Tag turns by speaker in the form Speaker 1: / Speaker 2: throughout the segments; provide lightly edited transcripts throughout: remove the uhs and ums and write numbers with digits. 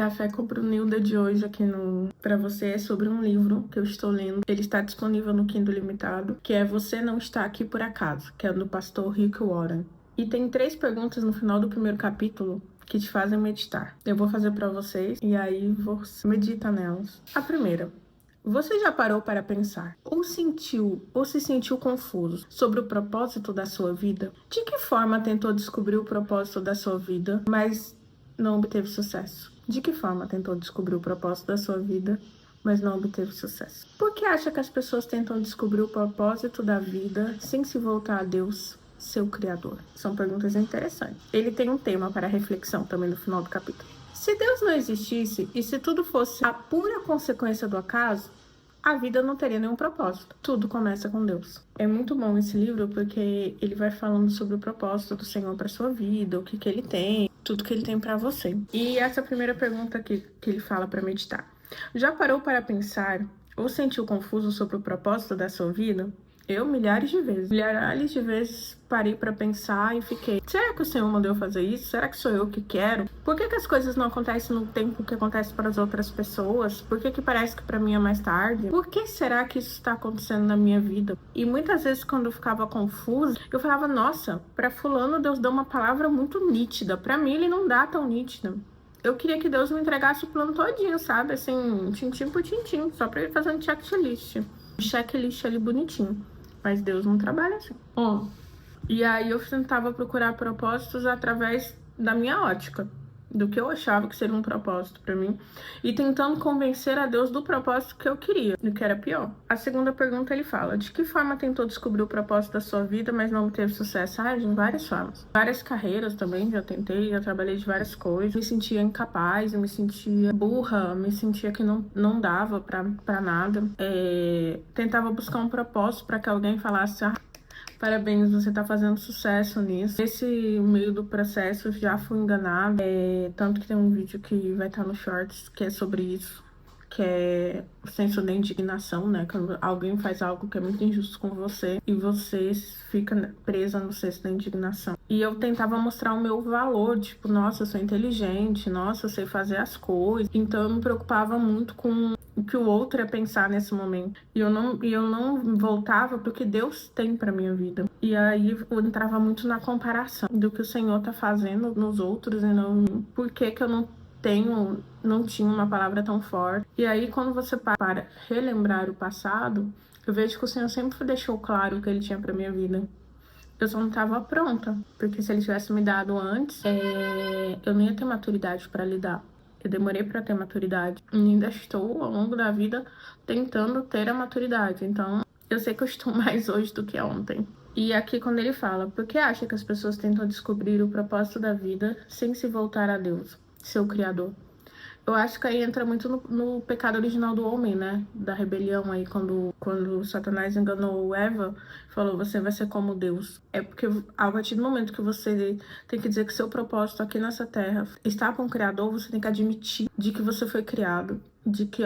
Speaker 1: Café com Brunilda de hoje aqui para você é sobre um livro que eu estou lendo. Ele está disponível no Kindle Limitado, que é Você Não Está Aqui Por Acaso, que é do pastor Rick Warren. E tem 3 perguntas no final do primeiro capítulo que te fazem meditar. Eu vou fazer para vocês e aí você medita nelas. A primeira: você já parou para pensar ou se sentiu confuso sobre o propósito da sua vida? De que forma tentou descobrir o propósito da sua vida, mas não obteve sucesso? De que forma tentou descobrir o propósito da sua vida, mas não obteve sucesso? Por que acha que as pessoas tentam descobrir o propósito da vida sem se voltar a Deus, seu Criador? São perguntas interessantes. Ele tem um tema para reflexão também no final do capítulo. Se Deus não existisse e se tudo fosse a pura consequência do acaso, a vida não teria nenhum propósito. Tudo começa com Deus. É muito bom esse livro porque ele vai falando sobre o propósito do Senhor para sua vida, o que ele tem, tudo que ele tem para você. E essa é a primeira pergunta que ele fala para meditar. Já parou para pensar ou sentiu confuso sobre o propósito da sua vida? Eu, milhares de vezes parei para pensar e fiquei: será que o Senhor mandou eu fazer isso? Será que sou eu que quero? Por que as coisas não acontecem no tempo que acontece para as outras pessoas? Por que parece que para mim é mais tarde? Por que será que isso está acontecendo na minha vida? E muitas vezes quando eu ficava confusa, eu falava: nossa, para fulano Deus deu uma palavra muito nítida. Para mim ele não dá tão nítida. Eu queria que Deus me entregasse o plano todinho, sabe? Assim, tintim por tintim, só para ele fazer um checklist. Um checklist ali bonitinho. Mas Deus não trabalha assim. E aí eu tentava procurar propósitos através da minha ótica, do que eu achava que seria um propósito para mim, e tentando convencer a Deus do propósito que eu queria, do que era pior. A segunda pergunta ele fala: de que forma tentou descobrir o propósito da sua vida, mas não teve sucesso? De várias formas. Várias carreiras também, já tentei, já trabalhei de várias coisas. Me sentia incapaz, eu me sentia burra, me sentia que não dava pra nada. Tentava buscar um propósito para que alguém falasse: parabéns, você tá fazendo sucesso nisso. Nesse meio do processo eu já fui enganada. Tanto que tem um vídeo que vai estar no Shorts que é sobre isso, que é o senso da indignação, né? Quando alguém faz algo que é muito injusto com você e você fica presa no senso da indignação. E eu tentava mostrar o meu valor, tipo, nossa, eu sou inteligente, nossa, eu sei fazer as coisas. Então eu me preocupava muito com o que o outro ia pensar nesse momento. E eu não voltava pro que Deus tem pra minha vida. E aí eu entrava muito na comparação do que o Senhor tá fazendo nos outros e não por que eu não tinha uma palavra tão forte. E aí quando você para relembrar o passado, eu vejo que o Senhor sempre deixou claro o que ele tinha pra minha vida. Eu só não estava pronta, porque se ele tivesse me dado antes, eu não ia ter maturidade para lidar. Eu demorei para ter maturidade e ainda estou ao longo da vida tentando ter a maturidade. Então, eu sei que eu estou mais hoje do que ontem. E aqui quando ele fala: por que acha que as pessoas tentam descobrir o propósito da vida sem se voltar a Deus, seu Criador? Eu acho que aí entra muito no pecado original do homem, né? Da rebelião aí, quando Satanás enganou Eva, falou: você vai ser como Deus. É porque a partir do momento que você tem que dizer que seu propósito aqui nessa terra está com o Criador, você tem que admitir de que você foi criado, de que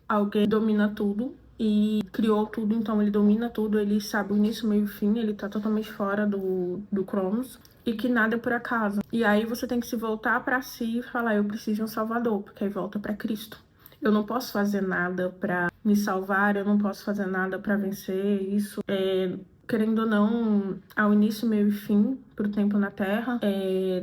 Speaker 1: alguém domina tudo e criou tudo, então ele domina tudo, ele sabe o início, meio e fim, ele tá totalmente fora do Cronos. E que nada é por acaso. E aí você tem que se voltar para si e falar: eu preciso de um salvador, porque aí volta para Cristo. Eu não posso fazer nada para me salvar, eu não posso fazer nada para vencer isso. Querendo ou não, ao início, meio e fim, pro tempo na Terra,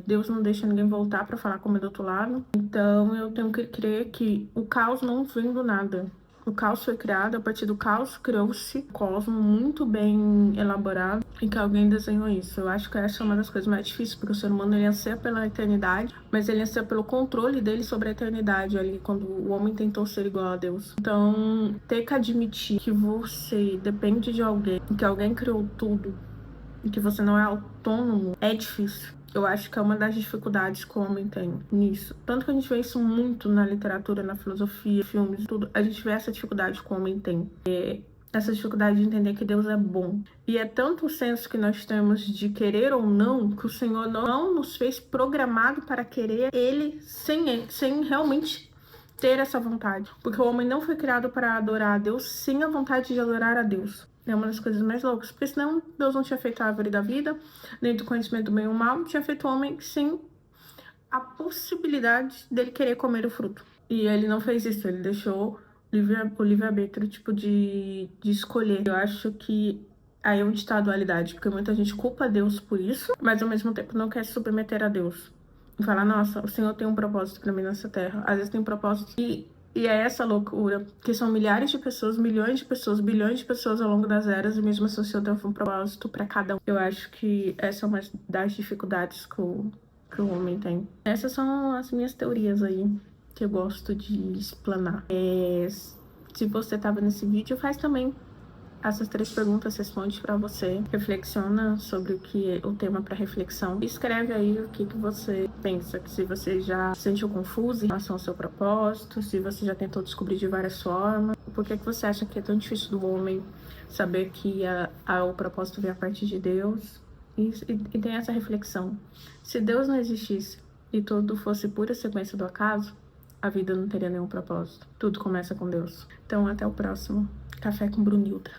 Speaker 1: Deus não deixa ninguém voltar para falar como é do outro lado. Então eu tenho que crer que o caos não vem do nada. O caos foi criado, a partir do caos criou-se um cosmo muito bem elaborado e que alguém desenhou isso. Eu acho que essa é uma das coisas mais difíceis, porque o ser humano ele anseia pela eternidade, mas ele anseia pelo controle dele sobre a eternidade ali, quando o homem tentou ser igual a Deus. Então, ter que admitir que você depende de alguém, que alguém criou tudo e que você não é autônomo, é difícil. Eu acho que é uma das dificuldades que o homem tem nisso. Tanto que a gente vê isso muito na literatura, na filosofia, filmes, tudo. A gente vê essa dificuldade que o homem tem. Essa dificuldade de entender que Deus é bom. E é tanto o senso que nós temos de querer ou não, que o Senhor não nos fez programado para querer Ele sem realmente ter essa vontade. Porque o homem não foi criado para adorar a Deus sem a vontade de adorar a Deus. É uma das coisas mais loucas, porque senão Deus não tinha feito a árvore da vida, nem do conhecimento do bem e do mal, tinha feito o homem sem a possibilidade dele querer comer o fruto. E ele não fez isso, ele deixou o livre-arbítrio, tipo, de escolher. Eu acho que aí é onde está a dualidade, porque muita gente culpa Deus por isso, mas ao mesmo tempo não quer se submeter a Deus. E falar, nossa, o Senhor tem um propósito pra mim nessa terra. Às vezes tem um propósito e é essa loucura, que são milhares de pessoas, milhões de pessoas, bilhões de pessoas ao longo das eras, e mesmo assim o Senhor tem um propósito pra cada um. Eu acho que essa é uma das dificuldades que o homem tem. Essas são as minhas teorias aí, que eu gosto de explanar. Se você estava nesse vídeo, faz também essas 3 perguntas, responde para você, reflexiona sobre o tema para reflexão. Escreve aí o que você pensa, se você já se sentiu confuso em relação ao seu propósito, se você já tentou descobrir de várias formas, por que você acha que é tão difícil do homem saber que o propósito vem a partir de Deus. E tem essa reflexão. Se Deus não existisse e tudo fosse pura sequência do acaso, a vida não teria nenhum propósito. Tudo começa com Deus. Então, até o próximo Café com Brunilda.